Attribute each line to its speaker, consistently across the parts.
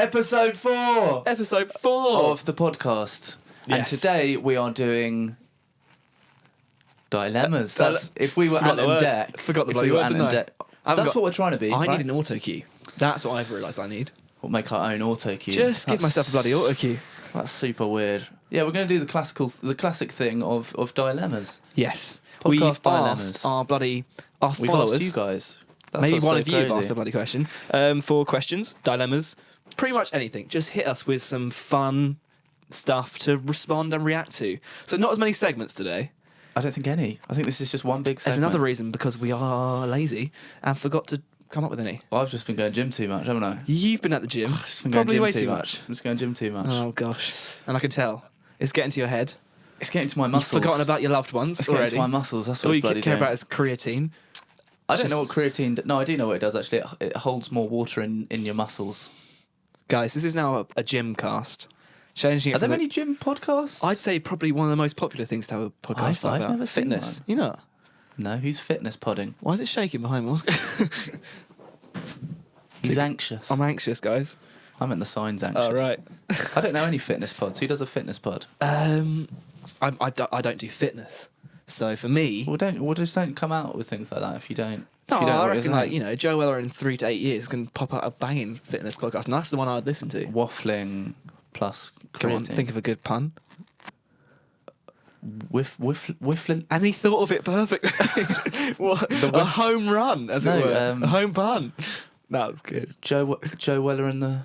Speaker 1: Episode 4
Speaker 2: Episode 4
Speaker 1: of the podcast. And
Speaker 2: Yes.
Speaker 1: today we are doing dilemmas. That's if we were
Speaker 2: Forgot
Speaker 1: Ant
Speaker 2: the
Speaker 1: and
Speaker 2: word.
Speaker 1: Dec.
Speaker 2: Forgot the
Speaker 1: if
Speaker 2: bloody
Speaker 1: we were
Speaker 2: word,
Speaker 1: Ant
Speaker 2: didn't
Speaker 1: and
Speaker 2: I?
Speaker 1: Dec.
Speaker 2: I've
Speaker 1: That's
Speaker 2: got-
Speaker 1: what we're trying to be.
Speaker 2: I
Speaker 1: right?
Speaker 2: need an auto cue. That's what I've realised I need.
Speaker 1: We'll make our own auto cue.
Speaker 2: Just give myself a bloody auto cue.
Speaker 1: That's super weird. Yeah, we're going to do the classic thing of dilemmas.
Speaker 2: Yes.
Speaker 1: Podcast
Speaker 2: We've
Speaker 1: dilemmas.
Speaker 2: asked our
Speaker 1: We've
Speaker 2: followers.
Speaker 1: asked you guys. That's
Speaker 2: Maybe
Speaker 1: what's
Speaker 2: one
Speaker 1: so
Speaker 2: of you have
Speaker 1: crazy.
Speaker 2: asked a bloody question for questions, dilemmas, pretty much anything. Just hit us with some fun stuff to respond and react to. So not as many segments today.
Speaker 1: I don't think any. I think this is just one big
Speaker 2: There's
Speaker 1: segment.
Speaker 2: another reason, because we are lazy and forgot to come up with any.
Speaker 1: Well, I've just been going gym too much, haven't I?
Speaker 2: You've been at the gym.
Speaker 1: Just been going
Speaker 2: Probably
Speaker 1: gym
Speaker 2: way
Speaker 1: too
Speaker 2: too
Speaker 1: much.
Speaker 2: much.
Speaker 1: I'm just going gym too much.
Speaker 2: Oh, gosh. And I can tell. It's getting to your head.
Speaker 1: It's getting to my
Speaker 2: You've
Speaker 1: muscles.
Speaker 2: forgotten about your loved ones
Speaker 1: It's getting
Speaker 2: already.
Speaker 1: to my muscles. That's what
Speaker 2: All
Speaker 1: it's
Speaker 2: you
Speaker 1: bloody
Speaker 2: care
Speaker 1: doing.
Speaker 2: about is creatine.
Speaker 1: I don't know what creatine... No, I do know what it does, actually. It holds more water in your muscles.
Speaker 2: Guys, this is now a gym cast. Changing it
Speaker 1: Are there
Speaker 2: from
Speaker 1: any gym podcasts?
Speaker 2: I'd say probably one of the most popular things to have a podcast
Speaker 1: I've
Speaker 2: about.
Speaker 1: never seen
Speaker 2: Fitness.
Speaker 1: one.
Speaker 2: You know?
Speaker 1: No, who's fitness podding?
Speaker 2: Why is it shaking behind me?
Speaker 1: He's anxious.
Speaker 2: I'm anxious, guys.
Speaker 1: I'm in the signs anxious.
Speaker 2: Oh, right.
Speaker 1: I don't know any fitness pods. Who does a fitness pod?
Speaker 2: I don't do fitness. So for me...
Speaker 1: Well, just don't come out with things like that if you don't...
Speaker 2: No,
Speaker 1: if you don't know
Speaker 2: I
Speaker 1: what it is,
Speaker 2: reckon,
Speaker 1: like,
Speaker 2: like, you know, Joe Weller in 3 to 8 years can pop out a banging fitness podcast, and that's the one I'd listen to.
Speaker 1: waffling plus creatine.
Speaker 2: Come on, think of a good pun.
Speaker 1: Whiffling?
Speaker 2: And he thought of it perfectly. What? A home run, as
Speaker 1: No,
Speaker 2: it were. A home pun. That was good.
Speaker 1: Joe Weller and the...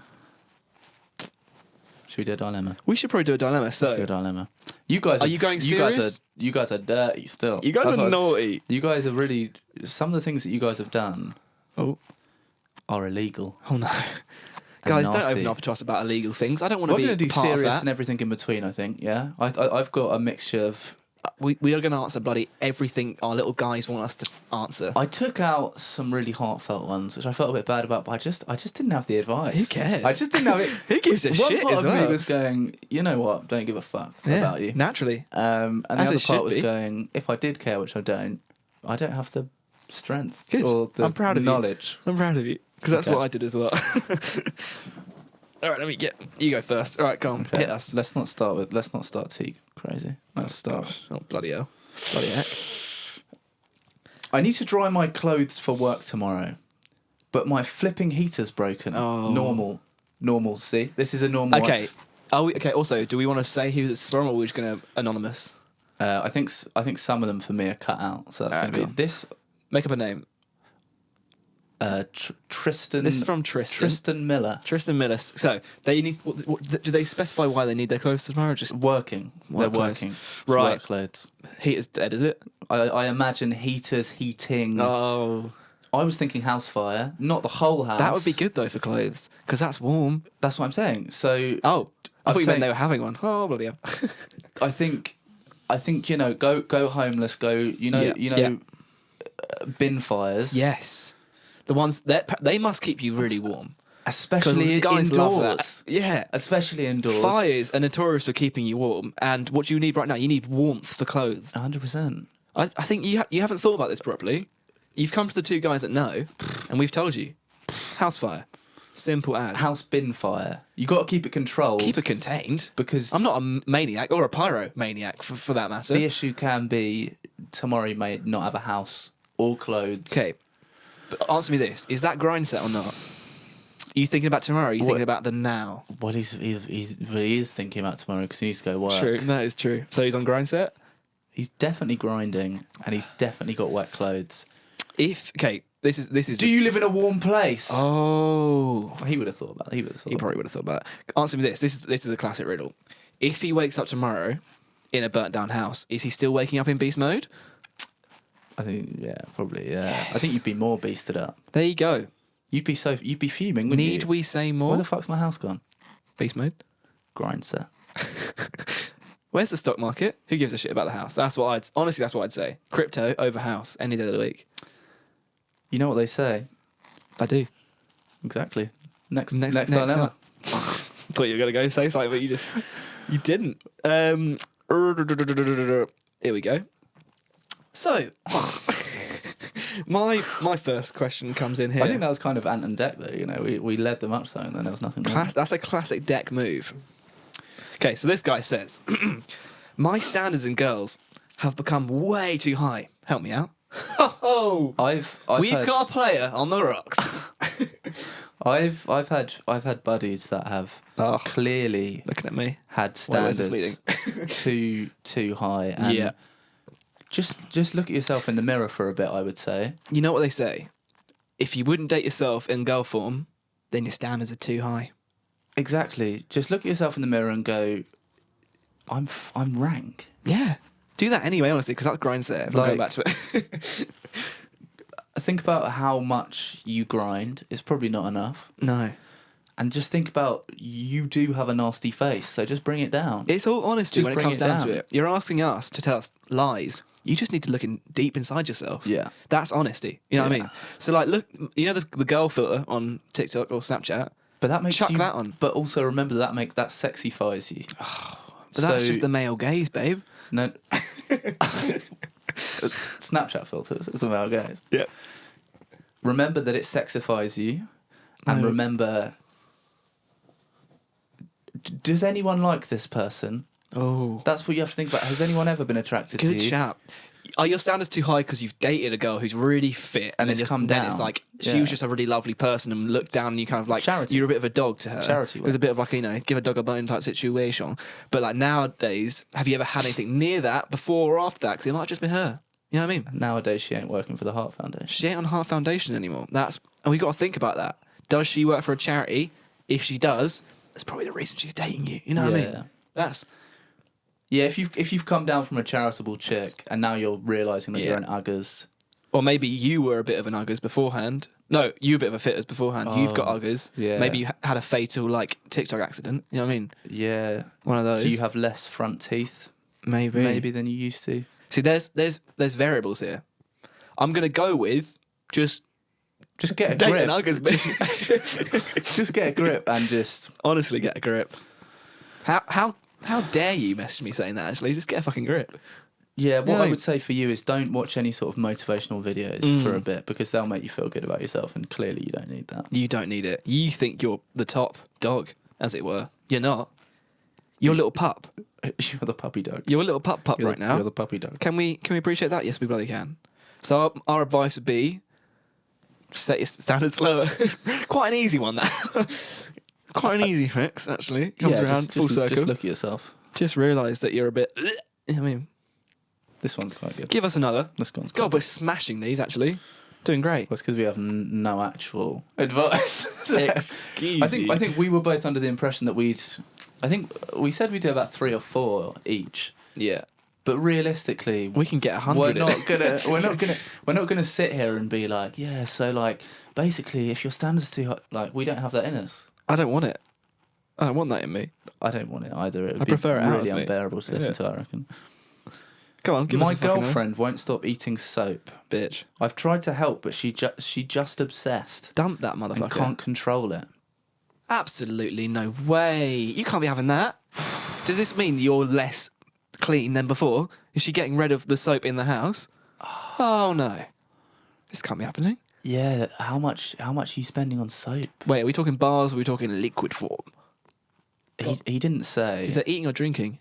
Speaker 1: Should we do a dilemma?
Speaker 2: We should probably do a dilemma.
Speaker 1: Let's do a
Speaker 2: So,
Speaker 1: dilemma. You guys
Speaker 2: Are you going serious?
Speaker 1: You guys are dirty still.
Speaker 2: you guys
Speaker 1: That's
Speaker 2: are
Speaker 1: what-
Speaker 2: naughty.
Speaker 1: You guys are really... Some of the things that you guys have done
Speaker 2: Oh,
Speaker 1: are illegal.
Speaker 2: oh no. Guys, don't
Speaker 1: nasty.
Speaker 2: open up to us about illegal things. I don't want to
Speaker 1: We're
Speaker 2: be
Speaker 1: going to do
Speaker 2: part of
Speaker 1: serious
Speaker 2: that.
Speaker 1: and everything in between, I think, yeah? I've got a mixture of...
Speaker 2: We are going to answer bloody everything our little guys want us to answer.
Speaker 1: I took out some really heartfelt ones, which I felt a bit bad about, but I just didn't have the advice.
Speaker 2: Who cares?
Speaker 1: I just didn't have it.
Speaker 2: Who gives a
Speaker 1: One
Speaker 2: shit
Speaker 1: part
Speaker 2: as
Speaker 1: of me
Speaker 2: well?
Speaker 1: was going, you know what, don't give a fuck
Speaker 2: Yeah,
Speaker 1: about you.
Speaker 2: naturally.
Speaker 1: And the
Speaker 2: As
Speaker 1: other
Speaker 2: it
Speaker 1: part
Speaker 2: should
Speaker 1: was
Speaker 2: be.
Speaker 1: going, if I did care, which I don't have the strength
Speaker 2: Good.
Speaker 1: or the
Speaker 2: I'm proud of you.
Speaker 1: knowledge.
Speaker 2: I'm proud of you, because that's
Speaker 1: Okay.
Speaker 2: what I did as well. All right, you go first. All right, go on,
Speaker 1: Okay.
Speaker 2: hit us.
Speaker 1: Let's not start too crazy. Let's start.
Speaker 2: Oh, bloody hell. Bloody heck.
Speaker 1: I need to dry my clothes for work tomorrow, but my flipping heater's broken.
Speaker 2: Oh.
Speaker 1: Normal. See, this is a normal. one.
Speaker 2: Okay. Okay, also, do we want to say who it's from, or are we just going to anonymous?
Speaker 1: I think some of them for me are cut out, so that's
Speaker 2: Alright,
Speaker 1: going to
Speaker 2: cool.
Speaker 1: be this.
Speaker 2: Make up a name.
Speaker 1: Tristan.
Speaker 2: This is from Tristan.
Speaker 1: Tristan Miller.
Speaker 2: Tristan Miller. So, they need... do they specify why they need their clothes tomorrow, or just
Speaker 1: Working.
Speaker 2: Work
Speaker 1: They're
Speaker 2: clothes.
Speaker 1: working. It's
Speaker 2: Right.
Speaker 1: Work clothes.
Speaker 2: heater's dead, is it?
Speaker 1: I imagine heaters, heating.
Speaker 2: Oh.
Speaker 1: I was thinking house fire, not the whole house.
Speaker 2: That would be good, though, for clothes, because that's warm.
Speaker 1: That's what I'm saying. So
Speaker 2: Oh, I
Speaker 1: I'm
Speaker 2: thought you
Speaker 1: saying-
Speaker 2: meant they were having one. Oh, bloody hell.
Speaker 1: I think go homeless.
Speaker 2: Yeah.
Speaker 1: Bin fires.
Speaker 2: Yes. The ones that they must keep you really warm.
Speaker 1: Especially
Speaker 2: guys
Speaker 1: indoors.
Speaker 2: love that. Yeah.
Speaker 1: Especially indoors.
Speaker 2: Fires are notorious for keeping you warm, and what you need right now, you need warmth for clothes.
Speaker 1: 100%.
Speaker 2: I think you haven't thought about this properly. You've come to the two guys that know, and we've told you. House fire. Simple as.
Speaker 1: House bin fire. You got to keep it controlled.
Speaker 2: Keep it contained.
Speaker 1: because
Speaker 2: I'm not a maniac, or a pyromaniac for that matter.
Speaker 1: the issue can be tomorrow you may not have a house or clothes.
Speaker 2: Okay, but answer me this. Is that grindset or not? Are you thinking about tomorrow, or are you
Speaker 1: What-
Speaker 2: thinking about the now?
Speaker 1: What he is thinking about tomorrow because he needs to go work.
Speaker 2: True, that is true. So he's on grindset?
Speaker 1: He's definitely grinding and he's definitely got wet clothes.
Speaker 2: This is...
Speaker 1: Do you live in a warm place?
Speaker 2: Oh...
Speaker 1: He would have thought about it.
Speaker 2: He probably would have thought about it. Answer me this. This is a classic riddle. If he wakes up tomorrow in a burnt down house, is he still waking up in beast mode?
Speaker 1: I think, yeah, probably, yeah.
Speaker 2: Yes.
Speaker 1: I think you'd be more beasted up.
Speaker 2: There you go.
Speaker 1: You'd be fuming, wouldn't you?
Speaker 2: Need we say more?
Speaker 1: Where the fuck's my house gone?
Speaker 2: Beast mode.
Speaker 1: Grindset.
Speaker 2: Where's the stock market? Who gives a shit about the house? That's what I'd say. Crypto over house any day of the week.
Speaker 1: You know what they say?
Speaker 2: I do.
Speaker 1: Exactly. Next
Speaker 2: Next
Speaker 1: dilemma.
Speaker 2: Thought you were gonna go say something, but you didn't. Here we go. So My first question comes in here.
Speaker 1: I think that was kind of ant and deck, though. You know, we led them up so, and then there was nothing more.
Speaker 2: That's a classic deck move. Okay, so this guy says, my standards in girls have become way too high. Help me out. Oh, we've got a player on the rocks.
Speaker 1: I've had buddies that have clearly
Speaker 2: looking at me
Speaker 1: had
Speaker 2: where's this
Speaker 1: standards too high. And
Speaker 2: Yeah.
Speaker 1: Just look at yourself in the mirror for a bit, I would say.
Speaker 2: You know what they say? If you wouldn't date yourself in girl form, then your standards are too high.
Speaker 1: Exactly. Just look at yourself in the mirror and go, I'm rank.
Speaker 2: Yeah. Do that anyway, honestly, because that's grindset. If I'm going back to it.
Speaker 1: Think about how much you grind. It's probably not enough.
Speaker 2: No.
Speaker 1: And just think about, you do have a nasty face, so just bring it down.
Speaker 2: It's all honesty
Speaker 1: Just
Speaker 2: when it
Speaker 1: bring
Speaker 2: comes
Speaker 1: it
Speaker 2: down to
Speaker 1: down.
Speaker 2: it. You're asking us to tell us lies. You just need to look deep inside yourself.
Speaker 1: Yeah.
Speaker 2: That's honesty. You know what I
Speaker 1: Yeah.
Speaker 2: mean? So, like, look, you know the girl filter on TikTok or Snapchat?
Speaker 1: But that makes
Speaker 2: Chuck
Speaker 1: you,
Speaker 2: that on.
Speaker 1: But also remember that sexifies you.
Speaker 2: But that's just the male gaze, babe.
Speaker 1: No. Snapchat filters is the male gaze.
Speaker 2: Yeah.
Speaker 1: Remember that it sexifies you, and
Speaker 2: No.
Speaker 1: remember. Does anyone like this person?
Speaker 2: Oh.
Speaker 1: That's what you have to think about. Has anyone ever been attracted to
Speaker 2: Good
Speaker 1: you?
Speaker 2: shout. Are your standards too high because you've dated a girl who's really fit
Speaker 1: And
Speaker 2: then
Speaker 1: it's
Speaker 2: just
Speaker 1: come
Speaker 2: then
Speaker 1: down?
Speaker 2: it's like she
Speaker 1: Yeah.
Speaker 2: was just a really lovely person and looked down and you kind of like
Speaker 1: Charity.
Speaker 2: you're a bit of a dog to her.
Speaker 1: Charity
Speaker 2: It was a bit of like, you know, give a dog a bone type situation. But like nowadays, have you ever had anything near that before or after that? Because it might have just been her. You know what I mean?
Speaker 1: Nowadays, she ain't working for the Heart Foundation.
Speaker 2: She ain't on Heart Foundation anymore. And we got to think about that. Does she work for a charity? If she does, that's probably the reason she's dating you. You know what I mean?
Speaker 1: Yeah.
Speaker 2: That's
Speaker 1: Yeah, if you've come down from a charitable chick and now you're realising that
Speaker 2: Yeah.
Speaker 1: you're an uggers.
Speaker 2: Or maybe you were a bit of an uggers beforehand. No, you were a bit of a fitters beforehand. You've got uggers.
Speaker 1: yeah.
Speaker 2: Maybe you had a fatal like TikTok accident. You know what I mean?
Speaker 1: Yeah.
Speaker 2: One of those.
Speaker 1: Do you have less front teeth
Speaker 2: maybe
Speaker 1: than you used to?
Speaker 2: See, there's variables here. I'm gonna go with just
Speaker 1: Just get a
Speaker 2: dating
Speaker 1: grip.
Speaker 2: uggers, bitch.
Speaker 1: Just get a grip and just.
Speaker 2: Honestly, get a grip. How dare you message me saying that? Actually, just get a fucking grip.
Speaker 1: Yeah, what
Speaker 2: Yeah.
Speaker 1: I would say for you is don't watch any sort of motivational videos for a bit, because they'll make you feel good about yourself, and clearly you don't need that.
Speaker 2: You don't need it. You think you're the top dog, as it were. You're not. You're a little pup.
Speaker 1: You're the puppy dog.
Speaker 2: You're a little pup
Speaker 1: You're
Speaker 2: right now.
Speaker 1: You're the puppy dog.
Speaker 2: Can we appreciate that? Yes, we bloody can. So our advice would be set your standards lower. Quite an easy one, that. Quite an easy fix, actually. Comes around full circle.
Speaker 1: Just look at yourself.
Speaker 2: Just realise that you're a bit. I mean,
Speaker 1: This one's quite good.
Speaker 2: give us another.
Speaker 1: This one's
Speaker 2: God,
Speaker 1: quite
Speaker 2: we're smashing these, actually. Doing great.
Speaker 1: Well, it's because we have no actual advice.
Speaker 2: Excuse
Speaker 1: I think we were both under the impression that I think we said we'd do about 3 or 4 each,
Speaker 2: Yeah.
Speaker 1: but realistically,
Speaker 2: We can get 100
Speaker 1: we're
Speaker 2: in.
Speaker 1: not gonna sit here and be like, yeah. So like, basically, if your standards too high, like, we don't have that in us.
Speaker 2: I don't want it. I don't want that in me.
Speaker 1: I don't want it either. It would
Speaker 2: I prefer it
Speaker 1: be
Speaker 2: out
Speaker 1: really
Speaker 2: of me.
Speaker 1: unbearable to listen
Speaker 2: Yeah.
Speaker 1: to, I reckon.
Speaker 2: Come on, give us
Speaker 1: My
Speaker 2: a fucking
Speaker 1: girlfriend won't stop eating soap.
Speaker 2: bitch.
Speaker 1: I've tried to help, but she just obsessed
Speaker 2: Dump that
Speaker 1: and
Speaker 2: motherfucker.
Speaker 1: can't control it.
Speaker 2: Absolutely no way. You can't be having that. Does this mean you're less clean than before? Is she getting rid of the soap in the house? Oh no. This can't be happening.
Speaker 1: Yeah, how much are you spending on soap?
Speaker 2: Wait, are we talking bars or are we talking liquid form?
Speaker 1: He didn't say.
Speaker 2: Is that eating or drinking?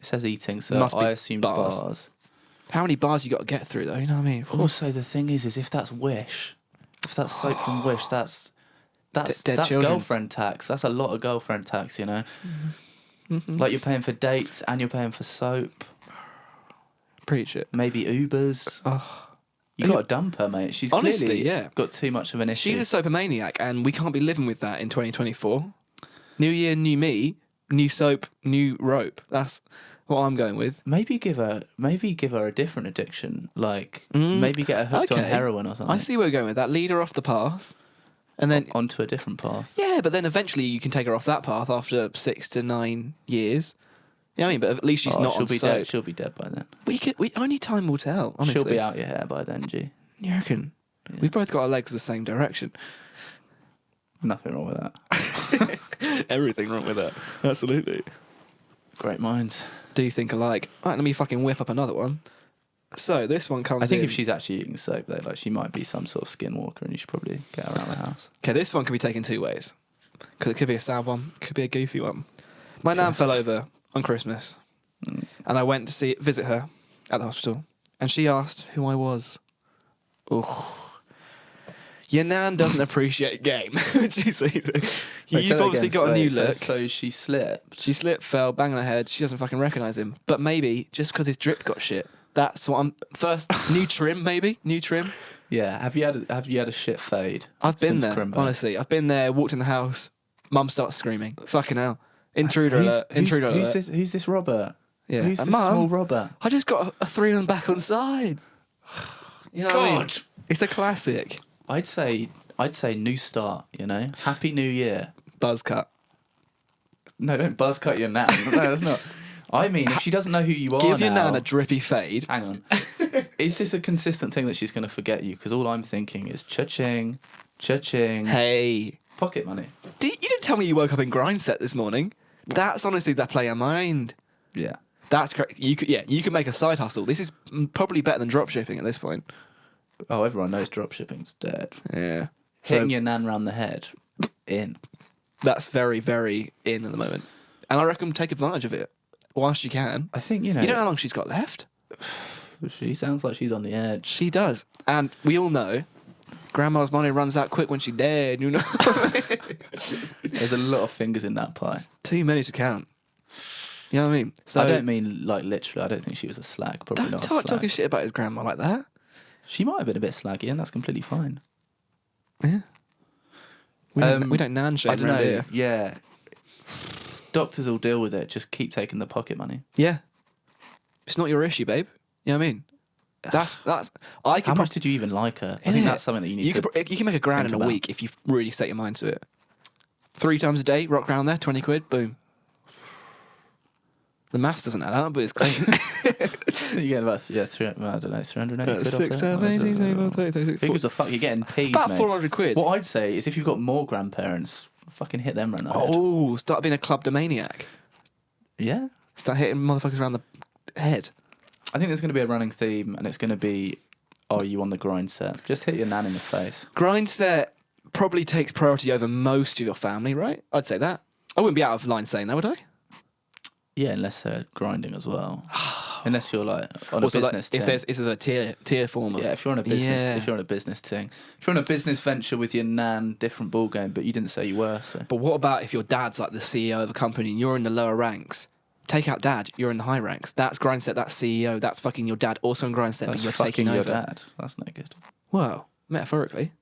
Speaker 1: It says eating, so
Speaker 2: Must be
Speaker 1: I assumed
Speaker 2: bars.
Speaker 1: bars.
Speaker 2: How many bars you got to get through though, you know what I mean?
Speaker 1: Also, the thing is if that's Wish, if that's soap from Wish, that's
Speaker 2: Dead
Speaker 1: that's
Speaker 2: children.
Speaker 1: girlfriend tax. That's a lot of girlfriend tax, you know. Like, you're paying for dates and you're paying for soap,
Speaker 2: Preach it.
Speaker 1: maybe Ubers.
Speaker 2: Oh.
Speaker 1: You got to dump her, mate. She's
Speaker 2: Honestly,
Speaker 1: clearly
Speaker 2: yeah.
Speaker 1: got too much of an issue.
Speaker 2: She's a sopomaniac and we can't be living with that in 2024. New year, new me, new soap, new rope. That's what I'm going with.
Speaker 1: Maybe give her a different addiction. Like, maybe get her hooked on
Speaker 2: Okay.
Speaker 1: heroin or something.
Speaker 2: I see where we're going with that. Lead her off the path. And then,
Speaker 1: Onto a different path.
Speaker 2: yeah, but then eventually you can take her off that path after 6 to 9 years. You know what I mean? But at least she's not
Speaker 1: she'll
Speaker 2: on
Speaker 1: be
Speaker 2: soap.
Speaker 1: dead. She'll be dead by then.
Speaker 2: We only time will tell, honestly.
Speaker 1: She'll be out your hair by then, G.
Speaker 2: You reckon? We've both got our legs the same direction.
Speaker 1: Nothing wrong with that.
Speaker 2: Everything wrong with that. Absolutely.
Speaker 1: Great minds.
Speaker 2: Do you think alike? Right, let me fucking whip up another one. So this one comes
Speaker 1: I think
Speaker 2: in.
Speaker 1: if she's actually eating soap, though, like she might be some sort of skinwalker, and you should probably get her around the house.
Speaker 2: Okay, this one can be taken two ways. Because it could be a sad one, could be a goofy one. My nan fell over on Christmas, and I went to visit her at the hospital, and she asked who I was. Oh. Your nan doesn't appreciate game. You've obviously got a new look.
Speaker 1: So she slipped.
Speaker 2: She slipped, fell, bang on her head. She doesn't fucking recognise him. But maybe just because his drip got shit. That's what I'm. First, new trim, maybe new trim.
Speaker 1: Yeah. Have you had a shit fade?
Speaker 2: I've been
Speaker 1: since
Speaker 2: there.
Speaker 1: Crimbo?
Speaker 2: Honestly, I've been there. Walked in the house. Mum starts screaming. Fucking hell! Intruder alert! Intruder alert!
Speaker 1: Who's this Robert?
Speaker 2: Yeah.
Speaker 1: Who's this
Speaker 2: Mum,
Speaker 1: small Robert?
Speaker 2: I just got a 3 on the back on side. You know what I mean? It's a classic.
Speaker 1: I'd say new start. You know, Happy New Year.
Speaker 2: Buzz cut.
Speaker 1: No, don't buzz cut your nan. No, that's not. I mean, if she doesn't know who you are,
Speaker 2: Give your nan a drippy fade.
Speaker 1: Hang on. Is this a consistent thing that she's going to forget you? Because all I'm thinking is cha-ching, cha-ching.
Speaker 2: Hey.
Speaker 1: Pocket money.
Speaker 2: You didn't tell me you woke up in grindset this morning. That's honestly that play your mind.
Speaker 1: Yeah.
Speaker 2: That's correct. You could make a side hustle. This is probably better than drop shipping at this point.
Speaker 1: Oh, everyone knows dropshipping's dead.
Speaker 2: Yeah.
Speaker 1: Hitting your nan round the head. In.
Speaker 2: That's very, very in at the moment. And I reckon take advantage of it whilst you can.
Speaker 1: I think, you know...
Speaker 2: You don't know how long she's got left?
Speaker 1: She sounds like she's on the edge.
Speaker 2: She does. And we all know grandma's money runs out quick when she's dead, you know?
Speaker 1: There's a lot of fingers in that pie.
Speaker 2: Too many to count. You know what I mean? So
Speaker 1: I don't mean, like, literally. I don't think she was a slag. Probably
Speaker 2: don't
Speaker 1: not a
Speaker 2: start
Speaker 1: slag.
Speaker 2: talking shit about his grandma like that.
Speaker 1: She might have been a bit slaggy, and that's completely fine.
Speaker 2: Yeah. We don't nan shame
Speaker 1: I don't
Speaker 2: around
Speaker 1: know.
Speaker 2: here.
Speaker 1: Yeah. Doctors will deal with it. Just keep taking the pocket money.
Speaker 2: Yeah. It's not your issue, babe. You know what I mean? That's.
Speaker 1: How much did you even like her? I think that's something that you need to.
Speaker 2: You can make £1,000 in
Speaker 1: think
Speaker 2: a
Speaker 1: about.
Speaker 2: week if you really set your mind to it. 3 times a day, rock round there, 20 quid, boom. The maths doesn't add up, but it's close.
Speaker 1: You get about 380 quid.
Speaker 2: 6, 7, 18, 24, 30, 36,
Speaker 1: Who gives a fuck? You're getting peas,
Speaker 2: about
Speaker 1: mate.
Speaker 2: 400 quid.
Speaker 1: What I'd say is if you've got more grandparents, fucking hit them round the head.
Speaker 2: Oh, start being a kleptomaniac.
Speaker 1: Yeah.
Speaker 2: Start hitting motherfuckers around the head.
Speaker 1: I think there's going to be a running theme, and it's going to be, are you on the grind set? Just hit your nan in the face.
Speaker 2: Grindset probably takes priority over most of your family, right? I'd say that. I wouldn't be out of line saying that, would I?
Speaker 1: Yeah, unless they're grinding as well. Unless you're like on
Speaker 2: Also,
Speaker 1: a business
Speaker 2: like,
Speaker 1: thing.
Speaker 2: is there a tier form of...
Speaker 1: Yeah, if you're on a business, if you're on a business thing, if you're on a business venture with your nan, different ball game. But you didn't say you were. So.
Speaker 2: But what about if your dad's like the CEO of a company and you're in the lower ranks? Take out dad, you're in the high ranks. That's grindset. That's CEO. That's fucking your dad, also in grindset, but you're taking
Speaker 1: your
Speaker 2: over.
Speaker 1: dad. That's no good.
Speaker 2: Well, metaphorically,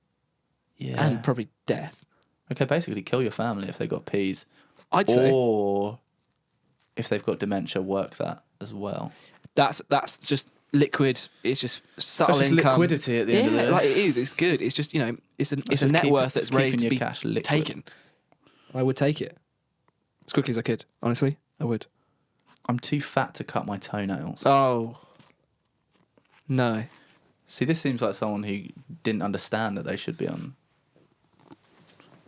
Speaker 1: Yeah.
Speaker 2: and probably death.
Speaker 1: Okay, basically kill your family if they've got peas.
Speaker 2: I'd say
Speaker 1: Or if they've got dementia, work that as well.
Speaker 2: that's just liquid. It's just subtle
Speaker 1: That's just
Speaker 2: income.
Speaker 1: liquidity at the end of the day.
Speaker 2: Like it is. It's good. It's just it's a
Speaker 1: just
Speaker 2: net
Speaker 1: keep-
Speaker 2: worth that's ready
Speaker 1: keeping
Speaker 2: to
Speaker 1: your
Speaker 2: be
Speaker 1: cash liquid.
Speaker 2: taken. I would take it as quickly as I could. Honestly, I would.
Speaker 1: I'm too fat to cut my toenails.
Speaker 2: Oh no.
Speaker 1: See, this seems like someone who didn't understand that they should be on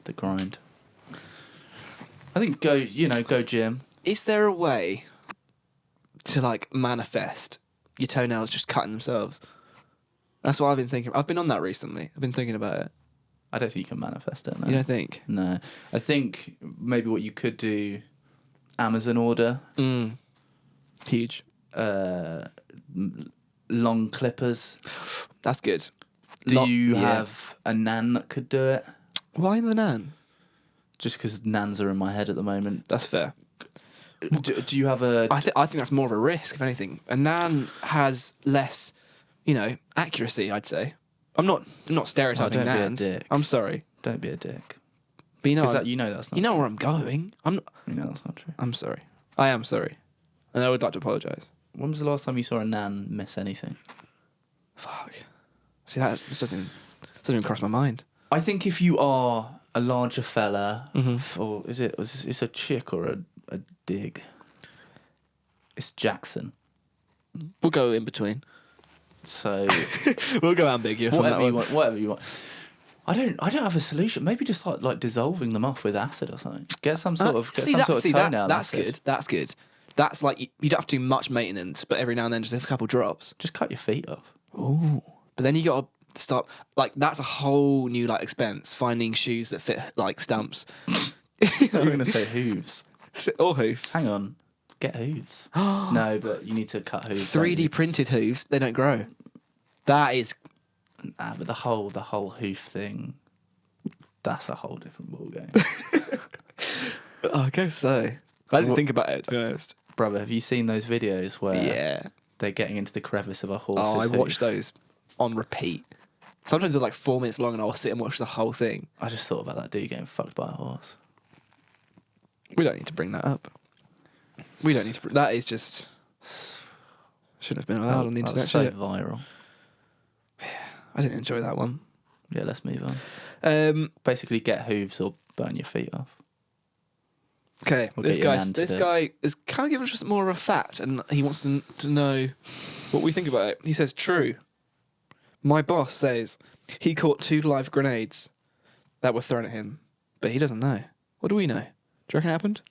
Speaker 1: the grind. I think go gym.
Speaker 2: Is there a way to like manifest your toenails just cutting themselves? That's what I've been thinking. I've been on that recently. I've been thinking about it.
Speaker 1: I don't think you can manifest it. No.
Speaker 2: You don't think?
Speaker 1: No. I think maybe what you could do, Amazon order.
Speaker 2: Huge.
Speaker 1: Long clippers.
Speaker 2: That's good.
Speaker 1: Do you have a nan that could do it?
Speaker 2: Why the nan?
Speaker 1: Just because nans are in my head at the moment.
Speaker 2: That's fair.
Speaker 1: Do you have a...
Speaker 2: I think that's more of a risk, if anything. A nan has less, accuracy, I'd say. I'm not stereotyping
Speaker 1: don't be a
Speaker 2: nans.
Speaker 1: dick.
Speaker 2: I'm sorry.
Speaker 1: Don't be a dick.
Speaker 2: But
Speaker 1: Because that's not
Speaker 2: you know
Speaker 1: true.
Speaker 2: where I'm going. I'm not,
Speaker 1: You know that's not true.
Speaker 2: I'm sorry. I am sorry. And I would like to apologise.
Speaker 1: When was the last time you saw a nan miss anything?
Speaker 2: Fuck. See, that just doesn't even cross my mind.
Speaker 1: I think if you are a larger fella,
Speaker 2: Mm-hmm.
Speaker 1: or it's a chick or a dig? It's Jackson.
Speaker 2: We'll go in between.
Speaker 1: So
Speaker 2: We'll go ambiguous on that
Speaker 1: whatever you
Speaker 2: one.
Speaker 1: want. Whatever you want. I don't have a solution. Maybe just like dissolving them off with acid or something. Get some sort of toenail
Speaker 2: That's
Speaker 1: acid.
Speaker 2: good. That's good. That's like you don't have to do much maintenance, but every now and then just a couple drops.
Speaker 1: Just cut your feet off.
Speaker 2: Ooh. But then you got to start like that's a whole new like expense finding shoes that fit like stumps.
Speaker 1: You're going to say hooves.
Speaker 2: Or hooves.
Speaker 1: Hang on. Get hooves. No, but you need to cut hooves.
Speaker 2: 3D printed hooves, they don't grow. That is...
Speaker 1: Nah, but the whole hoof thing, that's a whole different ballgame.
Speaker 2: I guess so. I didn't think about it, to be honest.
Speaker 1: Brother, have you seen those videos where
Speaker 2: Yeah.
Speaker 1: they're getting into the crevice of a horse's
Speaker 2: Oh, I
Speaker 1: hoof?
Speaker 2: watch those on repeat. Sometimes they're like 4 minutes long and I'll sit and watch the whole thing.
Speaker 1: I just thought about that dude getting fucked by a horse.
Speaker 2: We don't need to bring that up. We don't need to... That is just... Shouldn't have been allowed on the internet,
Speaker 1: That's so
Speaker 2: should it?
Speaker 1: viral.
Speaker 2: I didn't enjoy that one.
Speaker 1: Yeah, let's move on. Basically, get hooves or burn your feet off.
Speaker 2: Okay,
Speaker 1: Or
Speaker 2: this
Speaker 1: get your
Speaker 2: guy
Speaker 1: nan to do it.
Speaker 2: is kind of giving us more of a fact, and he wants to know what we think about it. He says, "True. My boss says he caught 2 live grenades that were thrown at him, but he doesn't know. What do we know? Do you reckon it happened?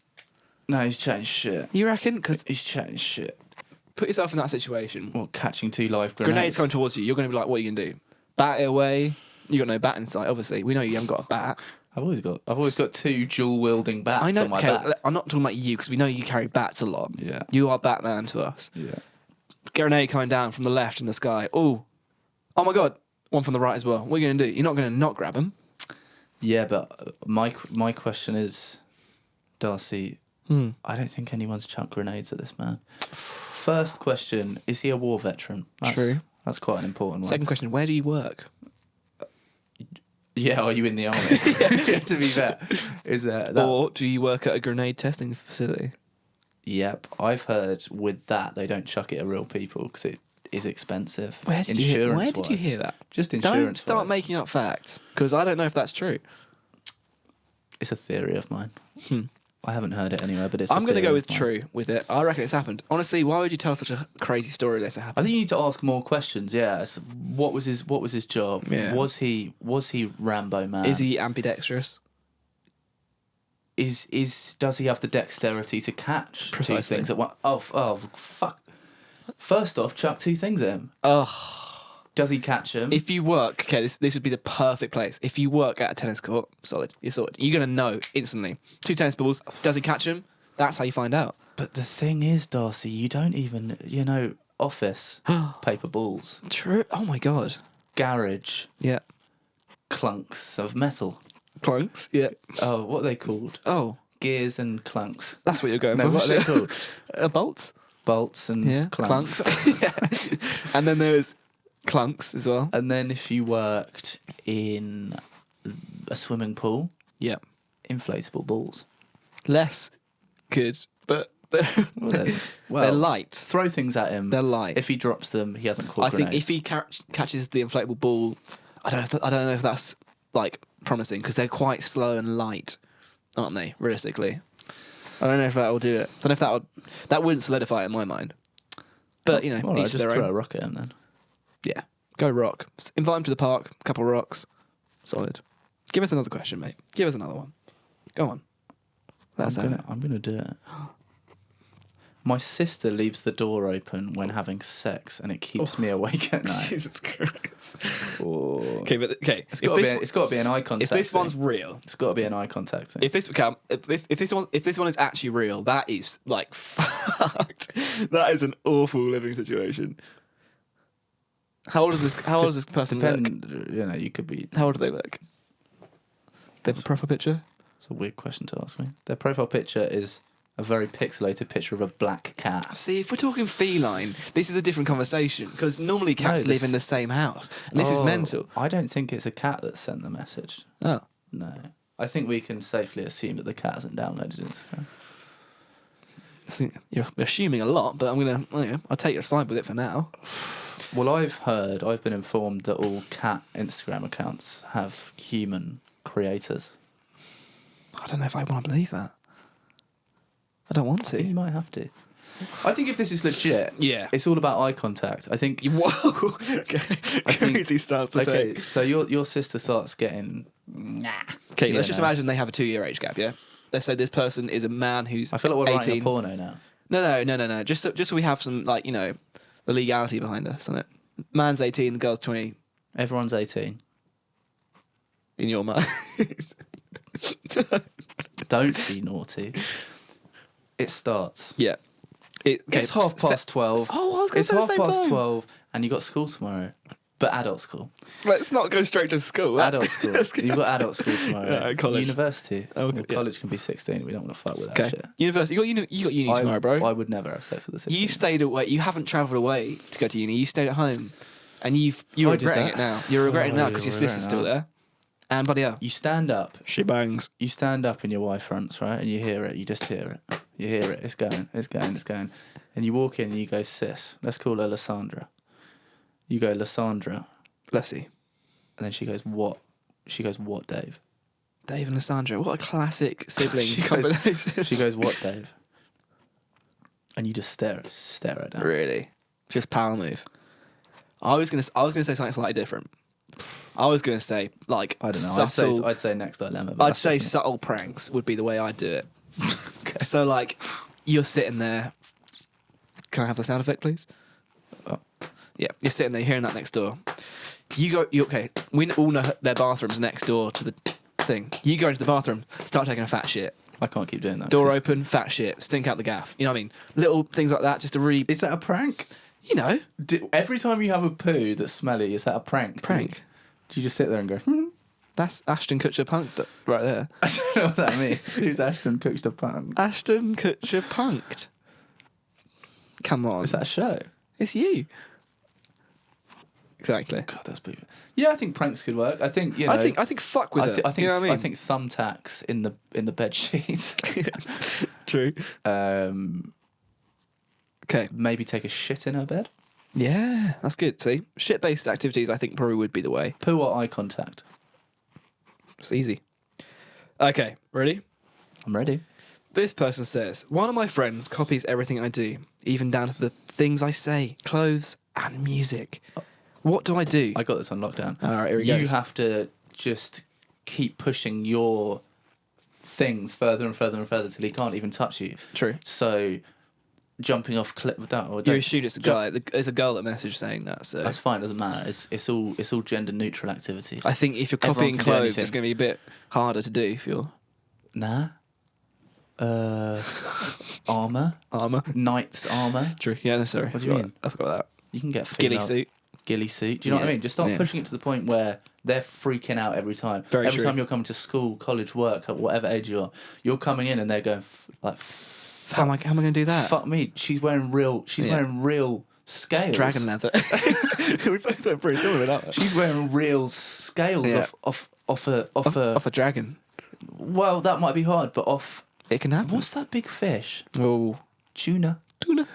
Speaker 1: No, he's chatting shit.
Speaker 2: You reckon? Because
Speaker 1: He's chatting shit.
Speaker 2: put yourself in that situation.
Speaker 1: What, catching 2 live grenades?
Speaker 2: Grenades coming towards you. You're going to be like, what are you going to do? Bat it away. You got no bat in sight. Obviously, we know you haven't got a bat.
Speaker 1: I've always got 2 dual wielding bats
Speaker 2: I know.
Speaker 1: on my
Speaker 2: Okay,
Speaker 1: back.
Speaker 2: I'm not talking about you because we know you carry bats a lot.
Speaker 1: Yeah.
Speaker 2: You are Batman to us.
Speaker 1: Yeah.
Speaker 2: Grenade coming down from the left in the sky. Oh my God! One from the right as well. What are you going to do? You're not going to not grab him.
Speaker 1: Yeah, but my question is, Darcy, I don't think anyone's chucked grenades at this man. First question, is he a war veteran?
Speaker 2: True.
Speaker 1: That's quite an important one.
Speaker 2: Second question: where do you work?
Speaker 1: Yeah, are you in the army? To be fair. Is that...
Speaker 2: Or do you work at a grenade testing facility?
Speaker 1: Yep, I've heard with that they don't chuck it at real people because it is expensive.
Speaker 2: Where did you hear
Speaker 1: Insurance-wise.
Speaker 2: that?
Speaker 1: Just insurance.
Speaker 2: Don't start making up facts because I don't know if that's true.
Speaker 1: It's a theory of mine. I haven't heard it anywhere, but it's.
Speaker 2: I'm
Speaker 1: going to
Speaker 2: go with true with it. I reckon it's happened. Honestly, why would you tell such a crazy story that it
Speaker 1: I
Speaker 2: happened?
Speaker 1: think you need to ask more questions. Yeah, so what was his job?
Speaker 2: Yeah.
Speaker 1: Was he Rambo man?
Speaker 2: Is he ambidextrous?
Speaker 1: Does he have the dexterity to catch
Speaker 2: Precisely.
Speaker 1: 2 things at once? Oh fuck! First off, chuck 2 things at him.
Speaker 2: Oh.
Speaker 1: Does he catch him?
Speaker 2: If you work, okay, this would be the perfect place. If you work at a tennis court, solid, you're sorted. You're going to know instantly. 2 tennis balls, does he catch them? That's how you find out.
Speaker 1: But the thing is, Darcy, you don't even, office paper balls,
Speaker 2: True. Oh my God.
Speaker 1: garage
Speaker 2: Yeah.
Speaker 1: clunks of metal.
Speaker 2: Clunks? Yeah.
Speaker 1: Oh, what are they called?
Speaker 2: Oh,
Speaker 1: Gears and clunks.
Speaker 2: that's what you're going
Speaker 1: No,
Speaker 2: for.
Speaker 1: what are they called?
Speaker 2: Bolts?
Speaker 1: Bolts and
Speaker 2: Yeah.
Speaker 1: clunks.
Speaker 2: Yeah. And then there's clunks as well.
Speaker 1: And then if you worked in a swimming pool,
Speaker 2: Yeah.
Speaker 1: inflatable balls.
Speaker 2: Less good, but they're, they're light.
Speaker 1: Throw things at him.
Speaker 2: They're light.
Speaker 1: If he drops them, he hasn't caught
Speaker 2: I think
Speaker 1: grenades.
Speaker 2: if he catches the inflatable ball, I don't know if that's like promising because they're quite slow and light, aren't they? Realistically, I don't know if that will do it. I don't know if that wouldn't solidify it in my mind. But
Speaker 1: all right,
Speaker 2: each
Speaker 1: just
Speaker 2: their
Speaker 1: throw
Speaker 2: own.
Speaker 1: a rock at him then.
Speaker 2: Yeah, go rock. Invite him to the park. Couple of rocks. Solid. Give us another question, mate. Give us another one. Go on.
Speaker 1: I'm gonna do it. My sister leaves the door open when having sex, and it keeps me awake at night.
Speaker 2: Jesus Christ.
Speaker 1: Oh.
Speaker 2: Okay, but okay.
Speaker 1: It's got to be an eye contact.
Speaker 2: If this
Speaker 1: thing.
Speaker 2: one's real,
Speaker 1: It's got to be an eye contact thing.
Speaker 2: if this one is actually real, that is like fucked. That is an awful living situation. How old is this person look?
Speaker 1: You could be.
Speaker 2: How old do they look? They have a profile picture.
Speaker 1: It's a weird question to ask me. Their profile picture is a very pixelated picture of a black cat.
Speaker 2: See, if we're talking feline, this is a different conversation because normally cats
Speaker 1: No,
Speaker 2: live
Speaker 1: this-
Speaker 2: in the same house, and this is mental.
Speaker 1: I don't think it's a cat that sent the message.
Speaker 2: Oh,
Speaker 1: No. I think we can safely assume that the cat hasn't downloaded Instagram.
Speaker 2: see, you're assuming a lot, but I'll take your side with it for now.
Speaker 1: Well, I've been informed that all cat Instagram accounts have human creators.
Speaker 2: I don't know if I want to believe that. I don't want
Speaker 1: I think you
Speaker 2: to.
Speaker 1: might have to. I think if this is legit,
Speaker 2: Yeah.
Speaker 1: it's all about eye contact. I think.
Speaker 2: Whoa! Crazy starts to
Speaker 1: Okay,
Speaker 2: take.
Speaker 1: so your sister starts getting.
Speaker 2: Okay,
Speaker 1: You
Speaker 2: let's just
Speaker 1: know.
Speaker 2: imagine they have a 2-year age gap, yeah? Let's say this person is a man who's
Speaker 1: I feel like we're
Speaker 2: 18.
Speaker 1: writing a porno now.
Speaker 2: No. Just so we have some, like, the legality behind us on it. Man's 18, the girl's 20.
Speaker 1: Everyone's 18.
Speaker 2: In your mind.
Speaker 1: Don't be naughty. It starts.
Speaker 2: Yeah.
Speaker 1: It's 12:30.
Speaker 2: Oh, I was going to say the same
Speaker 1: It's
Speaker 2: time.
Speaker 1: 12:30, and you got school tomorrow. But adult school.
Speaker 2: Let's not go straight to school.
Speaker 1: Adult school. You've got adult school tomorrow.
Speaker 2: Yeah, college.
Speaker 1: University.
Speaker 2: Oh, okay,
Speaker 1: Well, college can be 16. We don't want to fuck with that
Speaker 2: Okay.
Speaker 1: shit.
Speaker 2: University. You got uni tomorrow, bro.
Speaker 1: I would never have sex with a 16.
Speaker 2: You've stayed away. You haven't travelled away to go to uni. You stayed at home, and you're
Speaker 1: I did
Speaker 2: regretting
Speaker 1: that.
Speaker 2: it now. You're regretting it now
Speaker 1: Oh,
Speaker 2: because
Speaker 1: you're
Speaker 2: your sister's still
Speaker 1: regretting
Speaker 2: there. And bloody hell,
Speaker 1: You stand up.
Speaker 2: she bangs.
Speaker 1: You stand up in your Y fronts, right? And you hear it. You just hear it. You hear it. It's going. It's going. It's going. And you walk in and you go, sis. Let's call her Lysandra. You go, Lysandra.
Speaker 2: Let's see.
Speaker 1: And then she goes, what? She goes, what, Dave?
Speaker 2: Dave and Lysandra. What a classic sibling
Speaker 1: She goes-
Speaker 2: combination.
Speaker 1: She goes, what, Dave? And you just stare at her.
Speaker 2: Really? Just power move. I was gonna say something slightly different. I was gonna say, like,
Speaker 1: I don't know.
Speaker 2: subtle.
Speaker 1: I'd say next dilemma. But
Speaker 2: I'd
Speaker 1: that's
Speaker 2: say
Speaker 1: just me.
Speaker 2: subtle pranks would be the way I'd do it. So, like, you're sitting there. Can I have the sound effect, please?
Speaker 1: Oh.
Speaker 2: Yeah, you're sitting there hearing that next door. Okay, we all know their bathroom's next door to the thing. You go into the bathroom, start taking a fat shit.
Speaker 1: I can't keep doing that.
Speaker 2: Door open, fat shit, stink out the gaff. You know what I mean? Little things like that just to really,
Speaker 1: Is that a prank?
Speaker 2: you know,
Speaker 1: Every time you have a poo that's smelly, is that a prank?
Speaker 2: prank.
Speaker 1: Do you just sit there and go,
Speaker 2: That's Ashton Kutcher punked right there.
Speaker 1: I don't know what that means. Who's Ashton Kutcher punk?
Speaker 2: Ashton Kutcher punked. Come on.
Speaker 1: Is that a show?
Speaker 2: It's you. Exactly.
Speaker 1: God, that's big. Yeah, I think pranks could work. I think you know.
Speaker 2: I think fuck with it.
Speaker 1: I think
Speaker 2: you know what I mean?
Speaker 1: think thumbtacks in the bed sheets.
Speaker 2: True. Okay.
Speaker 1: Maybe take a shit in her bed.
Speaker 2: Yeah, that's good. See, shit-based activities, I think probably would be the way.
Speaker 1: Poo or eye contact.
Speaker 2: It's easy. Okay, ready?
Speaker 1: I'm ready.
Speaker 2: This person says, one of my friends copies everything I do, even down to the things I say, clothes and music. What do I do?
Speaker 1: I got this on lockdown.
Speaker 2: All right, here he
Speaker 1: You
Speaker 2: goes.
Speaker 1: have to just keep pushing your things further and further and further till he can't even touch you.
Speaker 2: True.
Speaker 1: So jumping off cliff.
Speaker 2: You assume it's a guy. There's a girl that messaged saying that. So
Speaker 1: That's fine. Doesn't matter. It's all gender neutral activities.
Speaker 2: I think if you're
Speaker 1: Everyone
Speaker 2: copying
Speaker 1: can do
Speaker 2: clothes,
Speaker 1: anything.
Speaker 2: it's going to be a bit harder to do if you're
Speaker 1: Nah. Armor.
Speaker 2: armor.
Speaker 1: Knight's armor.
Speaker 2: True. Yeah, no, sorry.
Speaker 1: What do you mean?
Speaker 2: I forgot that.
Speaker 1: You can get
Speaker 2: Ghillie
Speaker 1: female-
Speaker 2: suit.
Speaker 1: Ghillie suit. Do you know what I
Speaker 2: Yeah.
Speaker 1: mean? Just start
Speaker 2: Yeah.
Speaker 1: pushing it to the point where they're freaking out every time.
Speaker 2: Very
Speaker 1: every
Speaker 2: true.
Speaker 1: time you're coming to school, college, work, at whatever age you are, you're coming in and they're going
Speaker 2: How am I going to do that?
Speaker 1: fuck me. She's wearing real. She's
Speaker 2: Yeah.
Speaker 1: wearing real scales.
Speaker 2: Dragon leather. We both went pretty similar with that one.
Speaker 1: She's wearing real scales
Speaker 2: Yeah.
Speaker 1: off a.
Speaker 2: Off a dragon.
Speaker 1: Well, that might be hard, but off.
Speaker 2: It can happen.
Speaker 1: What's that big fish?
Speaker 2: Oh,
Speaker 1: Tuna.
Speaker 2: tuna.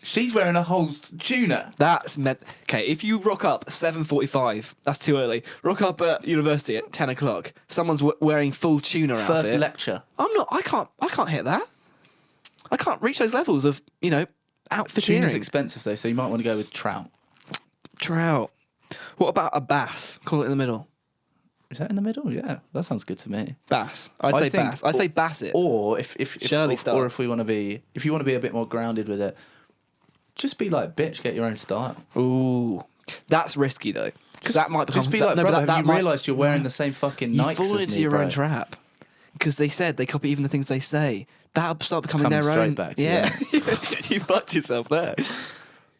Speaker 1: She's wearing a whole tuna.
Speaker 2: That's meant. Okay, if you rock up 7:45, that's too early. Rock up at university at 10 o'clock. Someone's wearing full tuna outfit.
Speaker 1: First lecture.
Speaker 2: I'm not. I can't hit that. I can't reach those levels of
Speaker 1: Tuna's
Speaker 2: outfitteering.
Speaker 1: expensive though, so you might want to go with trout.
Speaker 2: Trout. What about a bass? Call it in the middle.
Speaker 1: Is that in the middle? Yeah, that sounds good to me.
Speaker 2: Bass. I'd
Speaker 1: I
Speaker 2: say
Speaker 1: think-
Speaker 2: bass. I'd say bass it.
Speaker 1: Or if
Speaker 2: Shirley style.
Speaker 1: or if you want to be a bit more grounded with it, just be like, bitch, get your own style.
Speaker 2: Ooh, that's risky though, because that might become.
Speaker 1: Just be
Speaker 2: that,
Speaker 1: like,
Speaker 2: no, but
Speaker 1: brother,
Speaker 2: that
Speaker 1: have you
Speaker 2: might-
Speaker 1: realised you're wearing the same fucking
Speaker 2: You
Speaker 1: Nikes
Speaker 2: fall
Speaker 1: as
Speaker 2: into
Speaker 1: me,
Speaker 2: your
Speaker 1: bro?
Speaker 2: own trap because they said they copy even the things they say. That'll start becoming
Speaker 1: Coming
Speaker 2: their
Speaker 1: straight
Speaker 2: own.
Speaker 1: back to
Speaker 2: yeah, you fucked yourself there.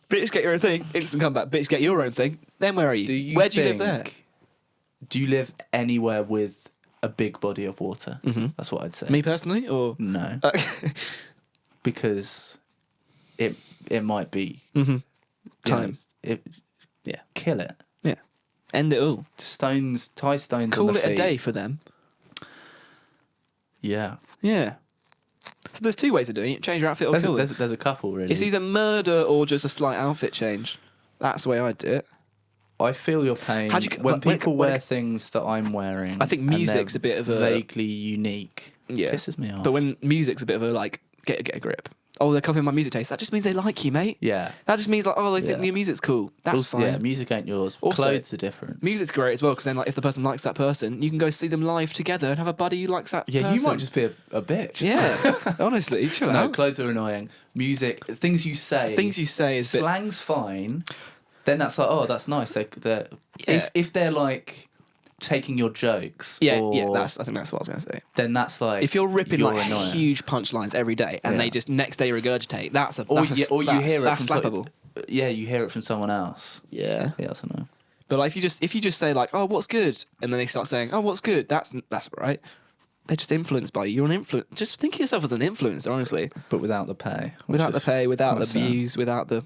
Speaker 2: Bitch, get your own thing. Instant comeback. Bitch, get your own thing. Then where are you? Where do you live there?
Speaker 1: Do you live anywhere with a big body of water?
Speaker 2: Mm-hmm.
Speaker 1: That's what I'd say.
Speaker 2: Me personally, or
Speaker 1: No, because it might be
Speaker 2: mm-hmm.
Speaker 1: you
Speaker 2: Time.
Speaker 1: know,
Speaker 2: Yeah.
Speaker 1: Kill it.
Speaker 2: Yeah, end it all.
Speaker 1: Tie stones. on
Speaker 2: Call
Speaker 1: the
Speaker 2: it a
Speaker 1: feet.
Speaker 2: day for them.
Speaker 1: Yeah.
Speaker 2: Yeah. So there's two ways of doing it. Change your outfit or kill them.
Speaker 1: There's a couple really.
Speaker 2: It's either murder or just a slight outfit change. That's the way I'd do it.
Speaker 1: I feel your pain
Speaker 2: How do you-
Speaker 1: when
Speaker 2: when-
Speaker 1: people
Speaker 2: when-
Speaker 1: wear things that I'm wearing.
Speaker 2: I think
Speaker 1: and they're
Speaker 2: music's a bit of a-
Speaker 1: vaguely unique.
Speaker 2: Yeah.
Speaker 1: Pisses me off.
Speaker 2: But when music's a bit of a like get a grip. Oh, they're copying my music taste. That just means they like you, mate.
Speaker 1: Yeah.
Speaker 2: That just means like, oh, they think your music's cool. That's
Speaker 1: Also,
Speaker 2: fine.
Speaker 1: Yeah, music ain't yours.
Speaker 2: Also,
Speaker 1: clothes are different.
Speaker 2: Music's great as well because then, like, if the person likes that person, you can go see them live together and have a buddy who likes that.
Speaker 1: Yeah,
Speaker 2: person.
Speaker 1: you might just be a bitch.
Speaker 2: Yeah, honestly, chill
Speaker 1: No,
Speaker 2: out.
Speaker 1: clothes are annoying. Music, things you say.
Speaker 2: Things you say is
Speaker 1: slang's fine. Then that's like, oh, that's nice. They're if they're like taking your jokes.
Speaker 2: Yeah,
Speaker 1: or,
Speaker 2: yeah. I think that's what I was gonna say.
Speaker 1: Then that's like
Speaker 2: if you're ripping like
Speaker 1: annoying.
Speaker 2: huge punchlines every day and they just next day regurgitate, that's a
Speaker 1: or you hear it
Speaker 2: that's
Speaker 1: from
Speaker 2: slappable.
Speaker 1: Yeah, you hear it from someone else.
Speaker 2: Yeah,
Speaker 1: that's annoying.
Speaker 2: But like if you just say like, oh, what's good, and then they start saying, oh, what's good, that's right. They're just influenced by you. You're an influence. Just think of yourself as an influencer, honestly.
Speaker 1: But without the pay.
Speaker 2: Without the pay, without the views, without the.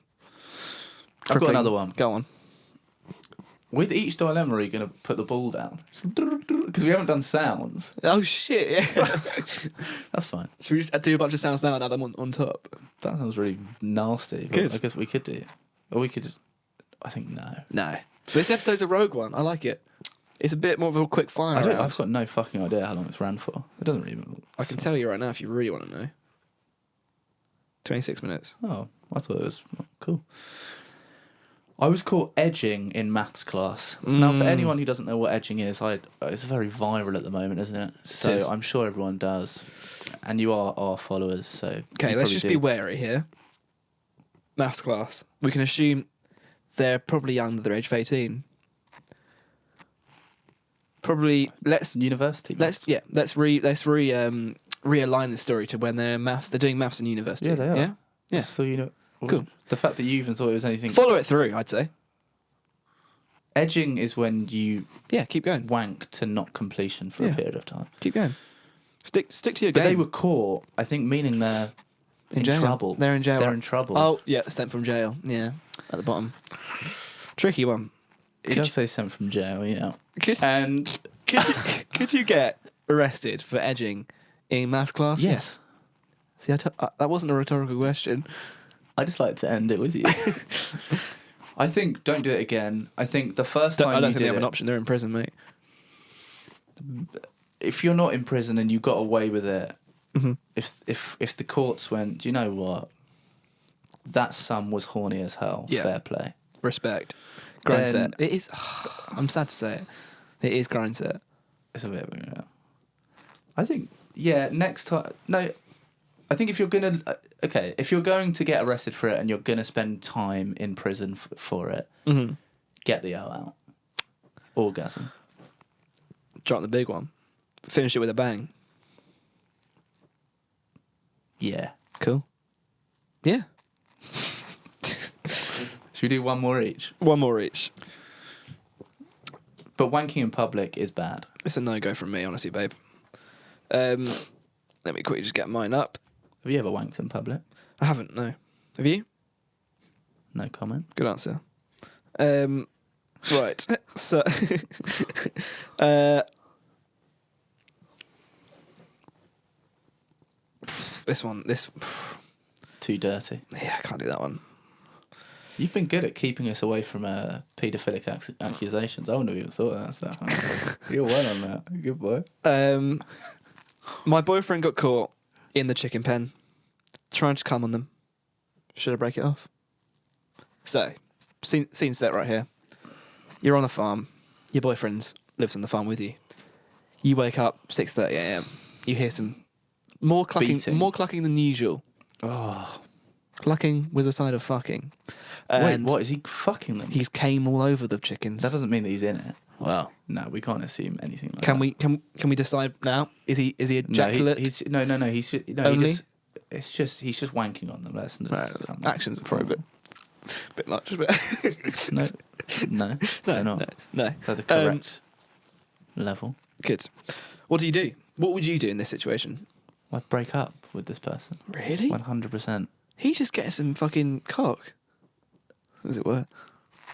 Speaker 1: I've got another one.
Speaker 2: Go on.
Speaker 1: With each dilemma, are you going to put the ball down? Because we haven't done sounds.
Speaker 2: Oh, shit, yeah.
Speaker 1: That's fine.
Speaker 2: Should we just do a bunch of sounds now and add them on top?
Speaker 1: That sounds really nasty.
Speaker 2: Good.
Speaker 1: I guess we could do. Or we could just... I think no.
Speaker 2: No. This episode's a rogue one. I like it. It's a bit more of a quick fire.
Speaker 1: I've got no fucking idea how long it's ran for. It doesn't really...
Speaker 2: I can tell you right now if you really want to know. 26 minutes.
Speaker 1: Oh, I thought it was cool. I was caught edging in maths class. Now, for anyone who doesn't know what edging is, it's very viral at the moment, isn't it? So I'm sure everyone does. And you are our followers, so...
Speaker 2: Okay, let's just be wary here. Maths class. We can assume they're probably young, they're age of 18. Probably,
Speaker 1: University.
Speaker 2: realign the story to when they're doing maths in university.
Speaker 1: Yeah, they are.
Speaker 2: Yeah?
Speaker 1: So,
Speaker 2: cool.
Speaker 1: The fact that you even thought it was anything...
Speaker 2: Follow it through, I'd say.
Speaker 1: Edging is when you...
Speaker 2: Yeah, keep going.
Speaker 1: ...wank to not completion for a period of time.
Speaker 2: Keep going. Stick to your
Speaker 1: game. But they were caught, I think, meaning they're in trouble.
Speaker 2: They're in jail.
Speaker 1: They're in trouble.
Speaker 2: Oh, yeah, sent from jail. Yeah, at the bottom. Tricky one.
Speaker 1: It does say sent from jail,
Speaker 2: And could you get arrested for edging in maths class?
Speaker 1: Yes.
Speaker 2: See, that wasn't a rhetorical question.
Speaker 1: I just like to end it with you. I think don't do it again. I think the first time
Speaker 2: I don't think they have an option. They're in prison, mate.
Speaker 1: If you're not in prison and you got away with it, if the courts went, do you know what? That son was horny as hell. Yeah. Fair play.
Speaker 2: Respect. Grindset. It is. I'm sad to say it. It is grindset.
Speaker 1: It's a bit. Yeah. I think. Yeah. Next time. No. I think if you're gonna. If you're going to get arrested for it and you're gonna spend time in prison for it, get the O out. Orgasm.
Speaker 2: Drop the big one. Finish it with a bang.
Speaker 1: Yeah.
Speaker 2: Cool. Yeah.
Speaker 1: Should we do one more each?
Speaker 2: One more each.
Speaker 1: But wanking in public is bad.
Speaker 2: It's a no-go from me, honestly, babe. Let me quickly just get mine up.
Speaker 1: Have you ever wanked in public?
Speaker 2: I haven't, no. Have you?
Speaker 1: No comment.
Speaker 2: Good answer. Right. So... this...
Speaker 1: Too dirty.
Speaker 2: Yeah, I can't do that one.
Speaker 1: You've been good at keeping us away from paedophilic accusations. I wouldn't have even thought of that stuff. You're well on that. Good boy.
Speaker 2: My boyfriend got caught in the chicken pen trying to come on them. Should I break it off? So, scene set right here. You're on a farm. Your boyfriend lives on the farm with you. You wake up 6:30 a.m. You hear some more clucking than usual.
Speaker 1: Oh.
Speaker 2: Clucking with a side of fucking.
Speaker 1: Wait, what? Is he fucking them?
Speaker 2: He's came all over the chickens.
Speaker 1: That doesn't mean that he's in it. Well, no, we can't assume anything like
Speaker 2: that. Can we decide now? Is he ejaculate?
Speaker 1: No, he's
Speaker 2: only?
Speaker 1: He's just wanking on them. That's
Speaker 2: actions are probably a bit much, but
Speaker 1: no, they're not.
Speaker 2: No.
Speaker 1: They're the correct level.
Speaker 2: Good. What do you do? What would you do in this situation?
Speaker 1: I'd break up with this person.
Speaker 2: Really?
Speaker 1: 100%.
Speaker 2: He just gets some fucking cock, as it were.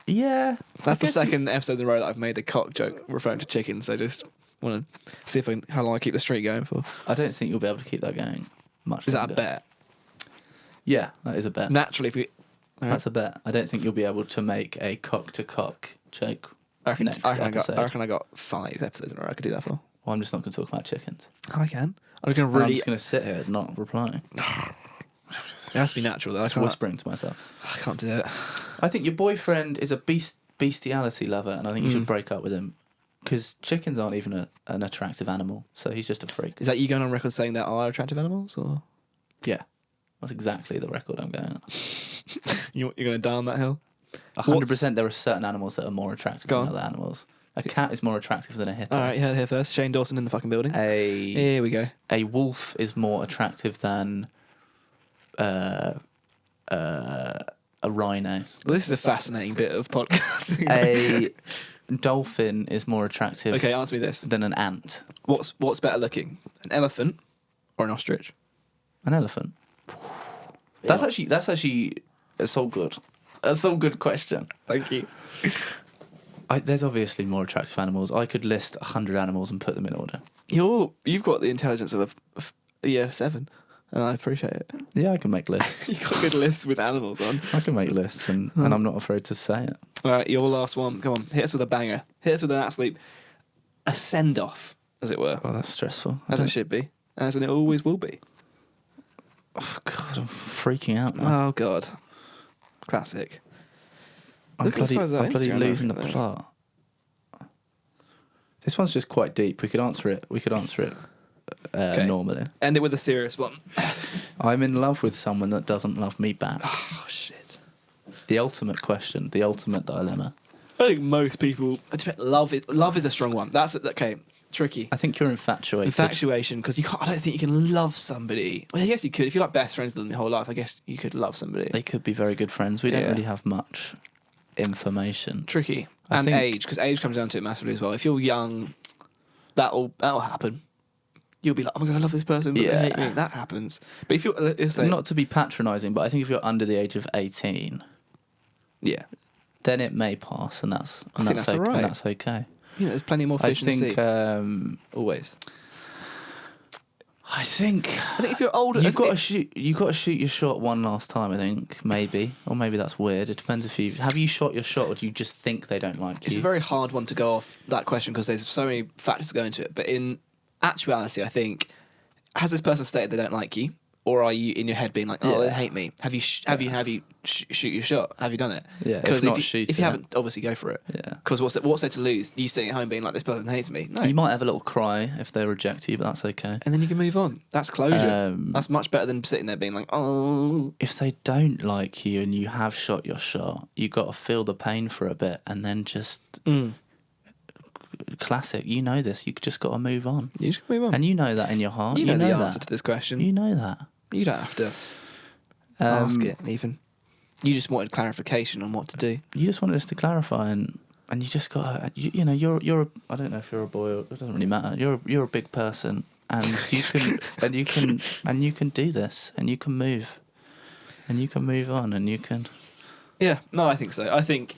Speaker 1: Yeah.
Speaker 2: That's the second episode in a row that I've made the cock joke referring to chickens. So just want to see how long I keep the streak going for.
Speaker 1: I don't think you'll be able to keep that going much
Speaker 2: longer.
Speaker 1: Is that a bet?
Speaker 2: Yeah,
Speaker 1: that is a bet.
Speaker 2: Naturally, if we...
Speaker 1: That's a bet. I don't think you'll be able to make a cock-to-cock joke
Speaker 2: I reckon I got 5 episodes in a row I could do that for.
Speaker 1: Well, I'm just not going to talk about chickens.
Speaker 2: I can. I'm going to
Speaker 1: I'm
Speaker 2: really...
Speaker 1: just going to sit here not replying.
Speaker 2: It has to be natural, though.
Speaker 1: Just whispering to myself.
Speaker 2: I can't do it.
Speaker 1: I think your boyfriend is a bestiality lover, and I think you should break up with him. Because chickens aren't even an attractive animal, so he's just a freak.
Speaker 2: Is that you going on record saying there are attractive animals, or...?
Speaker 1: Yeah. That's exactly the record I'm going on.
Speaker 2: You're going to die on that hill?
Speaker 1: 100% there are certain animals that are more attractive than other animals. A cat is more attractive than a hippo.
Speaker 2: All right, you heard it here first. Shane Dawson in the fucking building. Here we go.
Speaker 1: A wolf is more attractive than a rhino.
Speaker 2: Well, this is a fascinating bit of podcasting.
Speaker 1: A dolphin is more attractive.
Speaker 2: Okay, answer me this.
Speaker 1: Than an ant.
Speaker 2: What's better looking? An elephant or an ostrich?
Speaker 1: An elephant. That's actually it's all good. That's all good question.
Speaker 2: Thank you.
Speaker 1: There's obviously more attractive animals. I could list 100 animals and put them in order.
Speaker 2: You've got the intelligence of a year 7, and I appreciate it.
Speaker 1: Yeah, I can make lists.
Speaker 2: You've got a good list with animals on.
Speaker 1: I can make lists, and I'm not afraid to say it.
Speaker 2: All right, your last one. Come on, hit us with a banger. Hit us with an absolute a send-off, as it were.
Speaker 1: Oh, that's stressful.
Speaker 2: As it should be, as it always will be.
Speaker 1: Oh, God, I'm freaking out now.
Speaker 2: Oh, God. Classic.
Speaker 1: I'm bloody losing the plot. This one's just quite deep. We could answer it normally.
Speaker 2: End it with a serious one.
Speaker 1: I'm in love with someone that doesn't love me back.
Speaker 2: Oh, shit.
Speaker 1: The ultimate question, the ultimate dilemma.
Speaker 2: I think most people... Love is a strong one. That's... Okay, tricky.
Speaker 1: I think you're infatuated.
Speaker 2: Infatuation, because I don't think you can love somebody. Well, I guess you could. If you're like best friends with them your whole life, I guess you could love somebody.
Speaker 1: They could be very good friends. We don't really have much information.
Speaker 2: Tricky. And age, because age comes down to it massively as well. If you're young, that'll happen. You'll be like, oh my God, I love this person, but they hate me. That happens. But if you're...
Speaker 1: Not to be patronising, but I think if you're under the age of 18...
Speaker 2: Yeah.
Speaker 1: Then it may pass, and that's
Speaker 2: all right.
Speaker 1: And that's okay.
Speaker 2: Yeah, there's plenty more fish in the sea.
Speaker 1: Always. I think
Speaker 2: if you're older,
Speaker 1: you've got to shoot your shot one last time. I think maybe, or maybe that's weird. It depends if you shot your shot, or do you just think they don't like you?
Speaker 2: It's a very hard one to go off that question because there's so many factors to go into it. But in actuality, I think, has this person stated they don't like you, or are you in your head being like, oh, they hate me? Have you shoot your shot? Have you done it?
Speaker 1: Yeah.
Speaker 2: Because if you haven't, obviously go for it.
Speaker 1: Yeah.
Speaker 2: Because what's there to lose? You sitting at home being like, this person hates me. No.
Speaker 1: You might have a little cry if they reject you, but that's okay.
Speaker 2: And then you can move on. That's closure. That's much better than sitting there being like, oh.
Speaker 1: If they don't like you and you have shot your shot, you got to feel the pain for a bit and then just. Classic. You know this. You just got to move on.
Speaker 2: You just got to move on.
Speaker 1: And you know that in your heart.
Speaker 2: You know the answer to this question.
Speaker 1: You know that.
Speaker 2: You don't have to ask it, even. You just wanted clarification on what to do. You
Speaker 1: just wanted us to clarify, and you just got you know you're I don't know if you're a boy or it doesn't really matter. You're a big person, and you can and you can do this, and you can move, and you can move on, and you can.
Speaker 2: Yeah, no, I think so. I think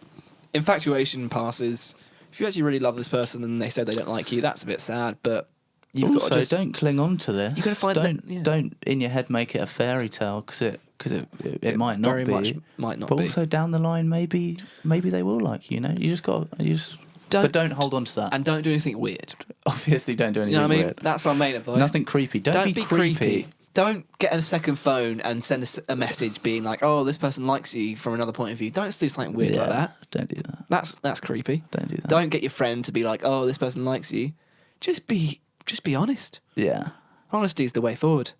Speaker 2: infatuation passes. If you actually really love this person and they say they don't like you, that's a bit sad, but. You've
Speaker 1: also,
Speaker 2: got to
Speaker 1: don't cling on to this.
Speaker 2: You've got to find
Speaker 1: don't in your head make it a fairy tale because it might not
Speaker 2: very
Speaker 1: be.
Speaker 2: Much might not
Speaker 1: but
Speaker 2: be.
Speaker 1: Also down the line, maybe they will like you. You know, don't hold on to that,
Speaker 2: and don't do anything weird.
Speaker 1: Obviously, don't do anything weird.
Speaker 2: You know what I mean? That's our main advice.
Speaker 1: Nothing creepy. Don't be creepy.
Speaker 2: Don't get a second phone and send a message being like, "Oh, this person likes you" from another point of view. Don't do something weird like that.
Speaker 1: Don't do that.
Speaker 2: That's creepy.
Speaker 1: Don't do that.
Speaker 2: Don't get your friend to be like, "Oh, this person likes you." Just be honest.
Speaker 1: Yeah.
Speaker 2: Honesty is the way forward.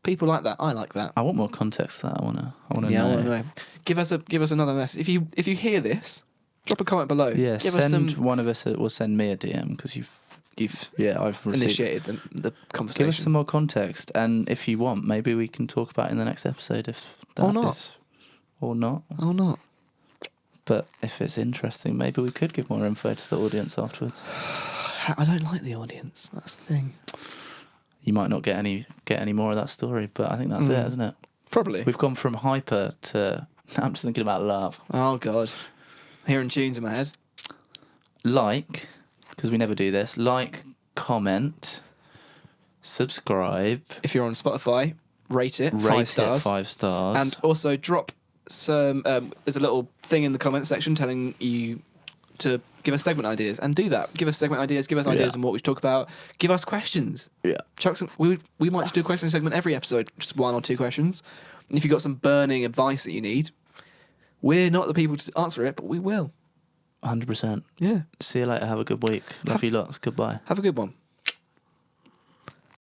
Speaker 2: People like that. I like that.
Speaker 1: I want more context to that. I want to
Speaker 2: know.
Speaker 1: I want to
Speaker 2: know. Give us another message. If you hear this, drop a comment below.
Speaker 1: Yeah. One of us will send me a DM because I've
Speaker 2: initiated the conversation.
Speaker 1: Give us some more context, and if you want, maybe we can talk about it in the next episode. If that
Speaker 2: or not.
Speaker 1: Or not. But if it's interesting, maybe we could give more info to the audience afterwards.
Speaker 2: I don't like the audience. That's the thing.
Speaker 1: You might not get any more of that story, but I think that's it, isn't it?
Speaker 2: Probably.
Speaker 1: We've gone from hyper to... I'm just thinking about love.
Speaker 2: Oh, God. Hearing tunes in my head.
Speaker 1: Because we never do this, comment, subscribe.
Speaker 2: If you're on Spotify, rate it 5 stars.
Speaker 1: 5 stars.
Speaker 2: And also drop some... there's a little thing in the comment section telling you to give us segment ideas, and do that. Give us segment ideas. Give us ideas on what we should talk about. Give us questions.
Speaker 1: Yeah.
Speaker 2: Chuck some. We might just do a question segment every episode, just 1 or 2 questions. And if you've got some burning advice that you need, we're not the people to answer it, but we will.
Speaker 1: 100%.
Speaker 2: Yeah.
Speaker 1: See you later. Have a good week. Love you lots. Goodbye.
Speaker 2: Have a good one.